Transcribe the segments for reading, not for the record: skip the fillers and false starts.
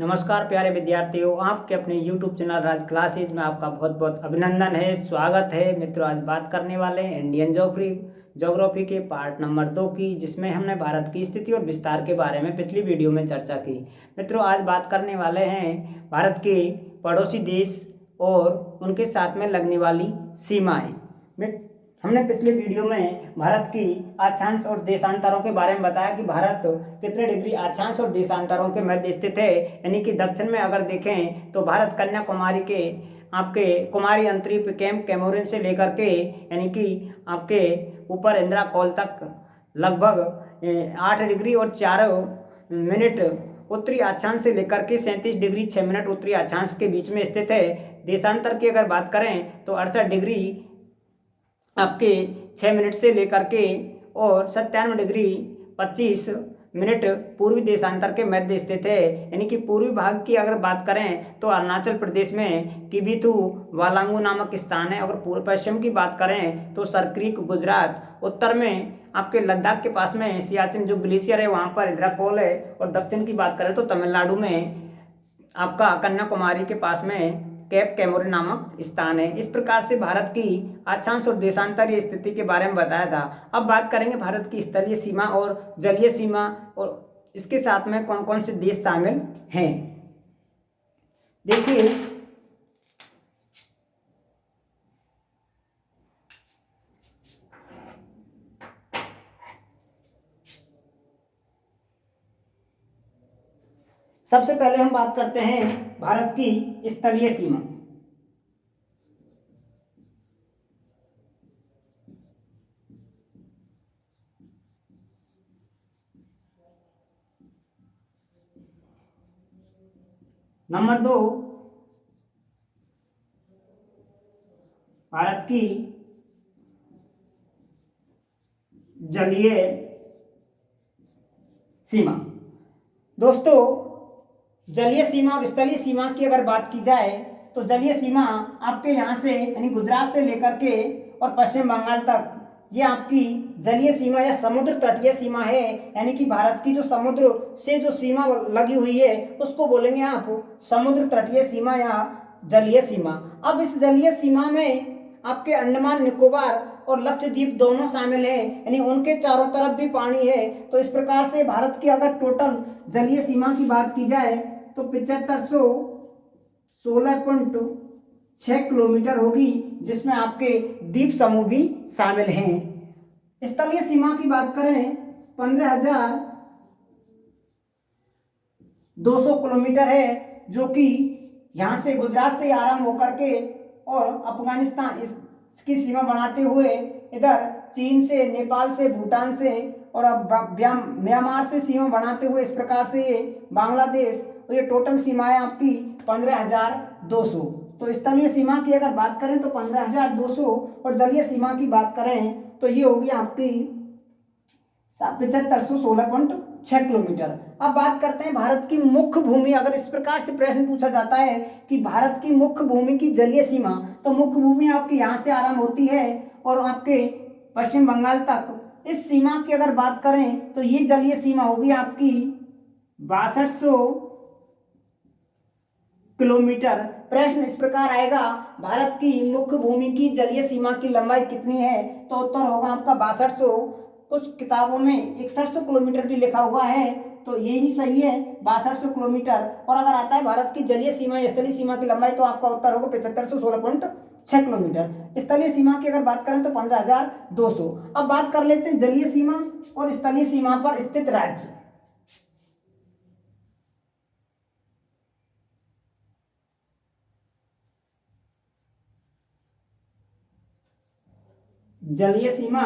नमस्कार प्यारे विद्यार्थियों, आपके अपने YouTube चैनल राज क्लासेज में आपका बहुत बहुत अभिनंदन है, स्वागत है। मित्रों, आज बात करने वाले हैं इंडियन ज्योग्राफी के पार्ट नंबर 2 की, जिसमें हमने भारत की स्थिति और विस्तार के बारे में पिछली वीडियो में चर्चा की। मित्रों, आज बात करने वाले हैं भारत के पड़ोसी देश और उनके साथ में लगने वाली सीमाएँ। हमने पिछले वीडियो में भारत की अक्षांश और देशांतरों के बारे में बताया कि भारत कितने डिग्री अक्षांश और देशांतरों के मध्य स्थित है। यानी कि दक्षिण में अगर देखें तो भारत कन्याकुमारी के आपके कुमारी अंतरीप कैंप कैमोरिन से लेकर के यानी कि आपके ऊपर इंदिरा कॉल तक लगभग 8 डिग्री और 4 मिनट उत्तरी अक्षांश से लेकर के 37 डिग्री 6 मिनट उत्तरी अक्षांश के बीच में स्थित है। देशांतर की अगर बात करें तो 68 डिग्री आपके 6 मिनट से लेकर के और 97 डिग्री 25 मिनट पूर्वी देशांतर के मध्य स्थित है। यानी कि पूर्वी भाग की अगर बात करें तो अरुणाचल प्रदेश में किबिथु वालांगू नामक स्थान है। अगर पूर्व पश्चिम की बात करें तो सरक्रीक गुजरात, उत्तर में आपके लद्दाख के पास में सियाचिन जो ग्लेशियर है वहाँ पर इंद्राकोल है, और दक्षिण की बात करें तो तमिलनाडु में आपका कन्याकुमारी के पास में केप कैमोरिन नामक स्थान है। इस प्रकार से भारत की अक्षांश और देशांतरीय स्थिति के बारे में बताया था। अब बात करेंगे भारत की स्थलीय सीमा और जलीय सीमा और इसके साथ में कौन कौन से देश शामिल हैं। देखिए, सबसे पहले हम बात करते हैं भारत की स्थलीय सीमा। नंबर 2, भारत की जलीय सीमा। दोस्तों, जलीय सीमा और स्थलीय सीमा की अगर बात की जाए तो जलीय सीमा आपके यहाँ से यानी गुजरात से लेकर के और पश्चिम बंगाल तक ये आपकी जलीय सीमा या समुद्र तटीय सीमा है। यानी कि भारत की जो समुद्र से जो सीमा लगी हुई है उसको बोलेंगे आप समुद्र तटीय सीमा या जलीय सीमा। अब इस जलीय सीमा में आपके अंडमान निकोबार और लक्षद्वीप दोनों शामिल हैं, यानी उनके चारों तरफ भी पानी है। तो इस प्रकार से भारत की अगर टोटल जलीय सीमा की बात की जाए तो 7516.6 किलोमीटर होगी, जिसमें आपके द्वीप समूह भी शामिल हैं। स्थलीय सीमा की बात करें 15,200 किलोमीटर है, जो कि यहाँ से गुजरात से आरंभ होकर के और अफगानिस्तान इसकी सीमा बनाते हुए इधर चीन से, नेपाल से, भूटान से और अब म्यांमार से सीमा बनाते हुए इस प्रकार से ये बांग्लादेश, और ये टोटल सीमाएं आपकी 15,200। तो स्थलीय सीमा की अगर बात करें तो 15,200 और जलीय सीमा की बात करें तो ये होगी आपकी 7516.6 किलोमीटर। अब बात करते हैं भारत की मुख्य भूमि। अगर इस प्रकार से प्रश्न पूछा जाता है कि भारत की मुख्य भूमि की जलीय सीमा, तो मुख्य भूमि आपकी यहाँ से आरंभ होती है और आपके पश्चिम बंगाल तक। इस सीमा की अगर बात करें तो ये जलीय सीमा होगी आपकी 6200 किलोमीटर। प्रश्न इस प्रकार आएगा, भारत की मुख्य भूमि की जलीय सीमा की लंबाई कितनी है? तो उत्तर होगा आपका 6200। कुछ किताबों में 6100 किलोमीटर भी लिखा हुआ है, तो ये ही सही है 6200 किलोमीटर। और अगर आता है भारत की जलीय सीमा या स्थलीय सीमा की लंबाई तो आपका उत्तर होगा 7516.6 किलोमीटर। स्थलीय सीमा की अगर बात करें तो 15,200। अब बात कर लेते हैं जलीय सीमा और स्थलीय सीमा पर स्थित राज्य। जलीय सीमा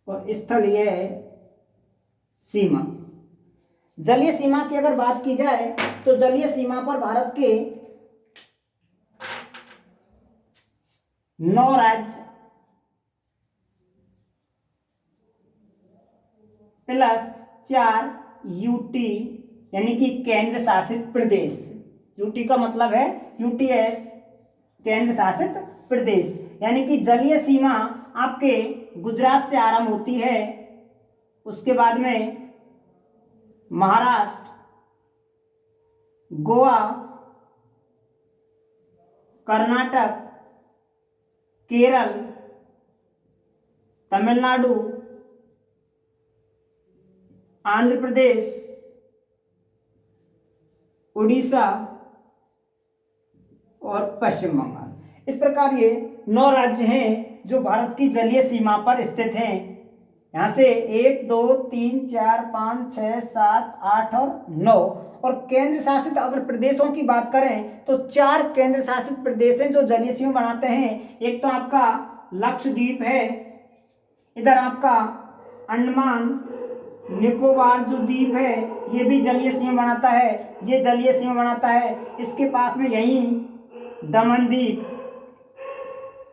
और स्थलीय सीमा। जलीय सीमा की अगर बात की जाए तो जलीय सीमा पर भारत के 9 राज्य प्लस 4 यूटी यानी कि केंद्र शासित प्रदेश। यूटी का मतलब है यूटीएस, केंद्र शासित प्रदेश। यानी कि जलीय सीमा आपके गुजरात से आरंभ होती है, उसके बाद में महाराष्ट्र, गोवा, कर्नाटक, केरल, तमिलनाडु, आंध्र प्रदेश, उड़ीसा और पश्चिम बंगाल। इस प्रकार ये 9 राज्य हैं जो भारत की जलीय सीमा पर स्थित हैं। यहाँ से 1 2 3 4 5 6 7 8 और 9। और केंद्र शासित अगर प्रदेशों की बात करें तो 4 केंद्र शासित प्रदेश हैं जो जलीय सीमा बनाते हैं। एक तो आपका लक्षद्वीप है, इधर आपका अंडमान निकोबार जो द्वीप है ये भी जलीय सीमा बनाता है, ये जलीय सीमा बनाता है। इसके पास में यही दमन द्वीप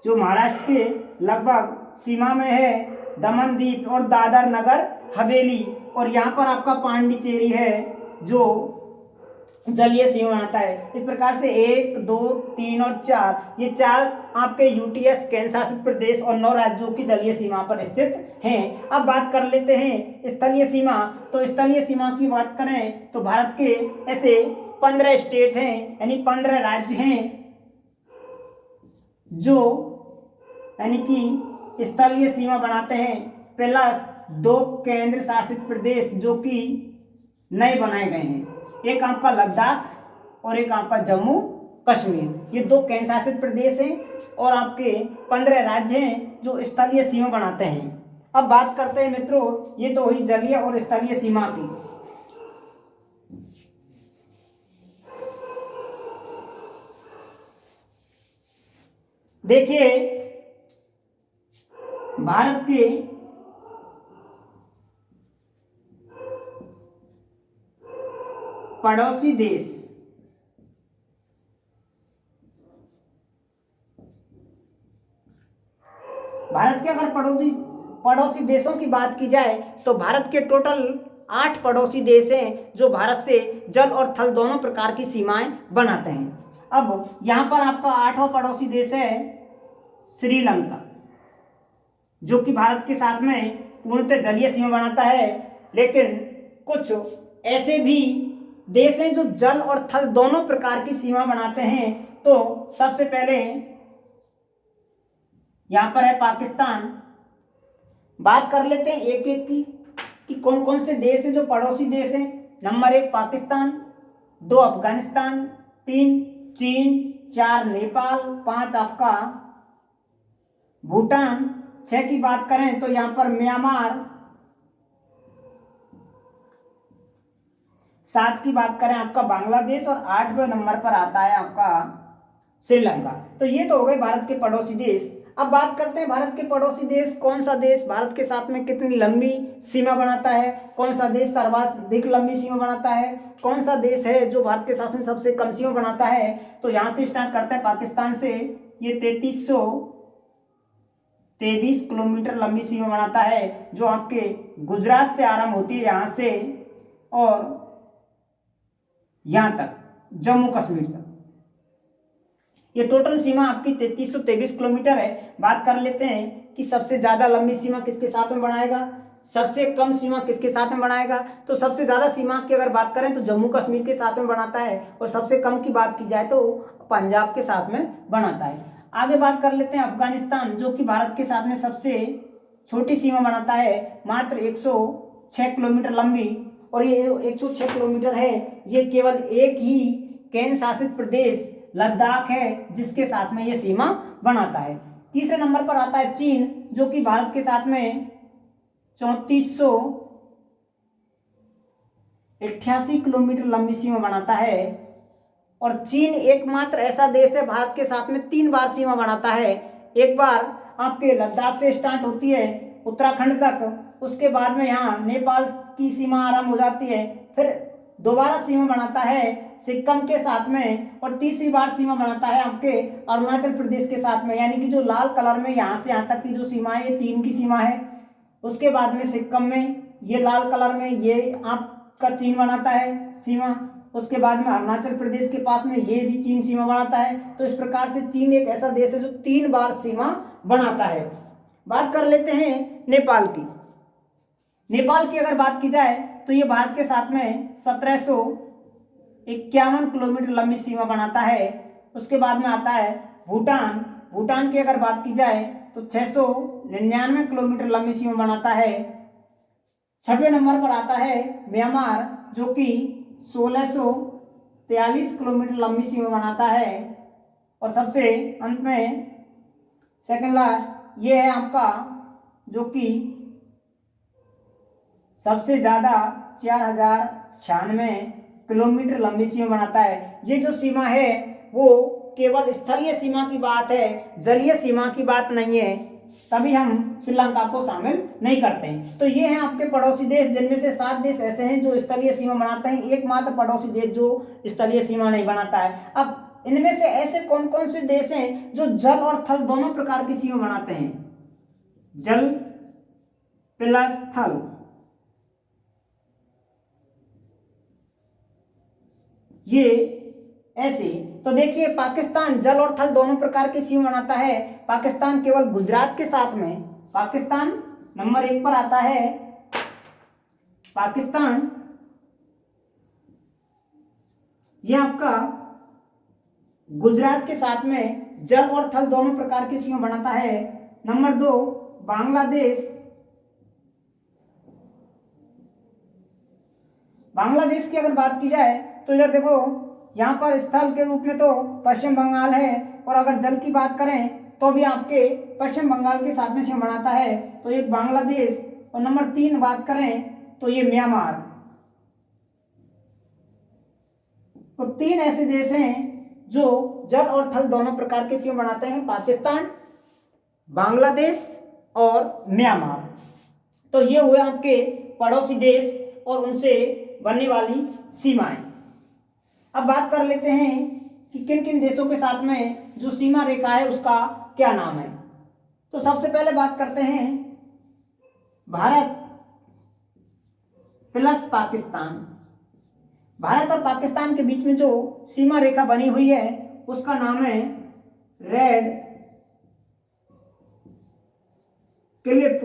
जो महाराष्ट्र के लगभग सीमा में है, दमन द्वीप और दादर नगर हवेली, और यहाँ पर आपका पांडिचेरी है जो जलीय सीमा बनाता है। इस प्रकार से 1 2 3 और 4 ये 4 आपके यूटीएस केंद्र शासित प्रदेश और 9 राज्यों की जलीय सीमा पर स्थित हैं। अब बात कर लेते हैं स्थलीय सीमा। तो स्थलीय सीमा की बात करें तो भारत के ऐसे 15 स्टेट हैं, यानी 15 राज्य हैं जो यानी कि स्थलीय सीमा बनाते हैं, प्लस 2 केंद्र शासित प्रदेश जो कि नए बनाए गए हैं। एक आपका लद्दाख और एक आपका जम्मू कश्मीर। ये 2 केंद्र शासित प्रदेश हैं और आपके 15 राज्य हैं जो स्थलीय सीमा बनाते हैं। अब बात करते हैं मित्रों, ये तो हुई जलीय और स्थलीय सीमा की। देखिए भारत के पड़ोसी देश भारत के अगर पड़ोसी देशों की बात की जाए तो भारत के टोटल 8 पड़ोसी देश हैं जो भारत से जल और थल दोनों प्रकार की सीमाएं बनाते हैं। अब यहाँ पर आपका 8वां पड़ोसी देश है श्रीलंका, जो कि भारत के साथ में पूर्णतः जलीय सीमा बनाता है। लेकिन कुछ ऐसे भी देश हैं जो जल और थल दोनों प्रकार की सीमा बनाते हैं। तो सबसे पहले यहाँ पर है पाकिस्तान। बात कर लेते हैं एक एक की कि कौन कौन से देश हैं जो पड़ोसी देश हैं। नंबर 1 पाकिस्तान, 2 अफगानिस्तान, 3 चीन, 4 नेपाल, 5 आपका भूटान, 6 की बात करें तो यहाँ पर म्यांमार, 7 की बात करें आपका बांग्लादेश और 8वें नंबर पर आता है आपका श्रीलंका। तो ये तो हो गए भारत के पड़ोसी देश। अब बात करते हैं भारत के पड़ोसी देश, कौन सा देश भारत के साथ में कितनी लंबी सीमा बनाता है, कौन सा देश सर्वाधिक लंबी सीमा बनाता है, कौन सा देश है जो भारत के साथ में सबसे कम सीमा बनाता है। तो यहाँ से स्टार्ट करते हैं पाकिस्तान से। ये 3323 किलोमीटर लंबी सीमा बनाता है जो आपके गुजरात से आरंभ होती है यहाँ से और यहाँ तक जम्मू कश्मीर तक। ये टोटल सीमा आपकी 3323 किलोमीटर है। बात कर लेते हैं कि सबसे ज़्यादा लंबी सीमा किसके साथ में बनाएगा, सबसे कम सीमा किसके साथ में बनाएगा। तो सबसे ज़्यादा सीमा की अगर बात करें तो जम्मू कश्मीर के साथ में बनाता है और सबसे कम की बात की जाए तो पंजाब के साथ में बनाता है। आगे बात कर लेते हैं अफगानिस्तान, जो कि भारत के साथ में सबसे छोटी सीमा बनाता है, मात्र 106 किलोमीटर लंबी। और ये 106 किलोमीटर है, ये केवल एक ही केंद्र शासित प्रदेश लद्दाख है जिसके साथ में ये सीमा बनाता है। तीसरे नंबर पर आता है चीन, जो कि भारत के साथ में 3488 किलोमीटर लंबी सीमा बनाता है। और चीन एकमात्र ऐसा देश है भारत के साथ में 3 बार सीमा बनाता है। एक बार आपके लद्दाख से स्टार्ट होती है उत्तराखंड तक, उसके बाद में यहाँ नेपाल की सीमा आरंभ हो जाती है, फिर दोबारा सीमा बनाता है सिक्किम के साथ में, और तीसरी बार सीमा बनाता है आपके अरुणाचल प्रदेश के साथ में। यानी कि जो लाल कलर में यहाँ से यहाँ तक की जो सीमा है ये चीन की सीमा है। उसके बाद में सिक्किम में ये लाल कलर में ये आपका चीन बनाता है सीमा। उसके बाद में अरुणाचल प्रदेश के पास में ये भी चीन सीमा बनाता है। तो इस प्रकार से चीन एक ऐसा देश है जो 3 बार सीमा बनाता है। बात कर लेते हैं नेपाल की। नेपाल की अगर बात की जाए तो ये भारत के साथ में 1751 किलोमीटर लंबी सीमा बनाता है। उसके बाद में आता है भूटान। भूटान की अगर बात की जाए तो 699 किलोमीटर लंबी सीमा बनाता है। 6वें नंबर पर आता है म्यांमार, जो कि 1643 किलोमीटर लंबी सीमा बनाता है। और सबसे अंत में सेकंड लास्ट ये है आपका, जो कि सबसे ज़्यादा 4096 किलोमीटर लंबी सीमा बनाता है। ये जो सीमा है वो केवल स्थलीय सीमा की बात है, जलीय सीमा की बात नहीं है, तभी हम श्रीलंका को शामिल नहीं करते हैं। तो ये हैं आपके पड़ोसी देश, जिनमें से 7 देश ऐसे हैं जो स्थलीय सीमा बनाते हैं, एकमात्र पड़ोसी देश जो स्थलीय सीमा नहीं बनाता है। अब इनमें से ऐसे कौन कौन से देश हैं जो जल और थल दोनों प्रकार की सीमा बनाते हैं? जल प्लस थल, ये ऐसे। तो देखिए, पाकिस्तान जल और थल दोनों प्रकार की सीमा बनाता है। पाकिस्तान केवल गुजरात के साथ में, पाकिस्तान नंबर 1 पर आता है। पाकिस्तान ये आपका गुजरात के साथ में जल और थल दोनों प्रकार की सीमा बनाता है। नंबर 2 बांग्लादेश। बांग्लादेश की अगर बात की जाए तो इधर देखो, यहाँ पर स्थल के रूप में तो पश्चिम बंगाल है, और अगर जल की बात करें तो भी आपके पश्चिम बंगाल के साथ में सीमा बनाता है। तो एक बांग्लादेश, और नंबर 3 बात करें तो ये म्यांमार। तो 3 ऐसे देश हैं जो जल और थल दोनों प्रकार की सीमा बनाते हैं, पाकिस्तान, बांग्लादेश और म्यांमार। तो ये हुए आपके पड़ोसी देश और उनसे बनने वाली सीमाएं। अब बात कर लेते हैं कि किन किन देशों के साथ में जो सीमा रेखा है उसका क्या नाम है। तो सबसे पहले बात करते हैं भारत प्लस पाकिस्तान। भारत और पाकिस्तान के बीच में जो सीमा रेखा बनी हुई है उसका नाम है रेड क्लिफ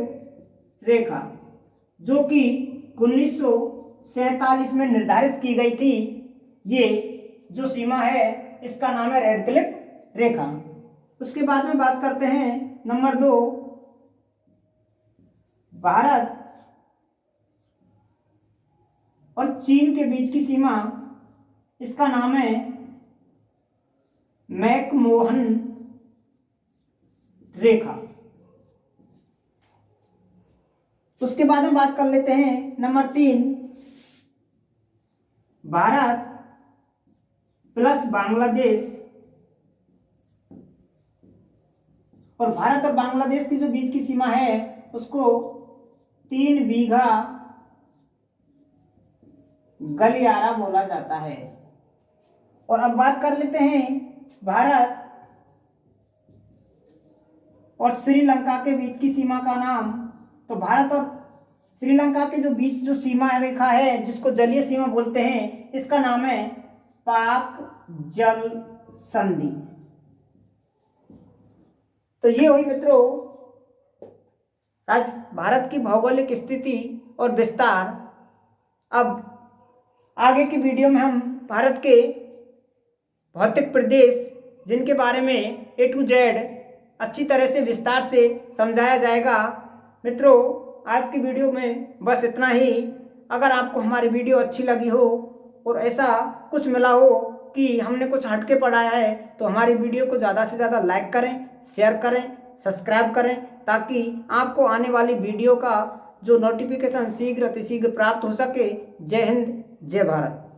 रेखा, जो कि 1947 में निर्धारित की गई थी। ये जो सीमा है इसका नाम है रेड क्लिफ रेखा। उसके बाद में बात करते हैं नंबर 2 भारत और चीन के बीच की सीमा, इसका नाम है मैकमोहन रेखा। उसके बाद में बात कर लेते हैं नंबर 3 भारत प्लस बांग्लादेश। और भारत और बांग्लादेश की जो बीच की सीमा है उसको 3 बीघा गलियारा बोला जाता है। और अब बात कर लेते हैं भारत और श्रीलंका के बीच की सीमा का नाम। तो भारत और श्रीलंका के जो बीच जो सीमा रेखा है जिसको जलीय सीमा बोलते हैं, इसका नाम है पाक जल संधि। तो ये हुई मित्रों भारत की भौगोलिक स्थिति और विस्तार। अब आगे की वीडियो में हम भारत के भौतिक प्रदेश जिनके बारे में A to Z अच्छी तरह से विस्तार से समझाया जाएगा। मित्रों, आज की वीडियो में बस इतना ही। अगर आपको हमारी वीडियो अच्छी लगी हो और ऐसा कुछ मिला हो कि हमने कुछ हटके पढ़ाया है तो हमारी वीडियो को ज़्यादा से ज़्यादा लाइक करें, शेयर करें, सब्सक्राइब करें, ताकि आपको आने वाली वीडियो का जो नोटिफिकेशन शीघ्र अतिशीघ्र प्राप्त हो सके। जय हिंद, जय भारत।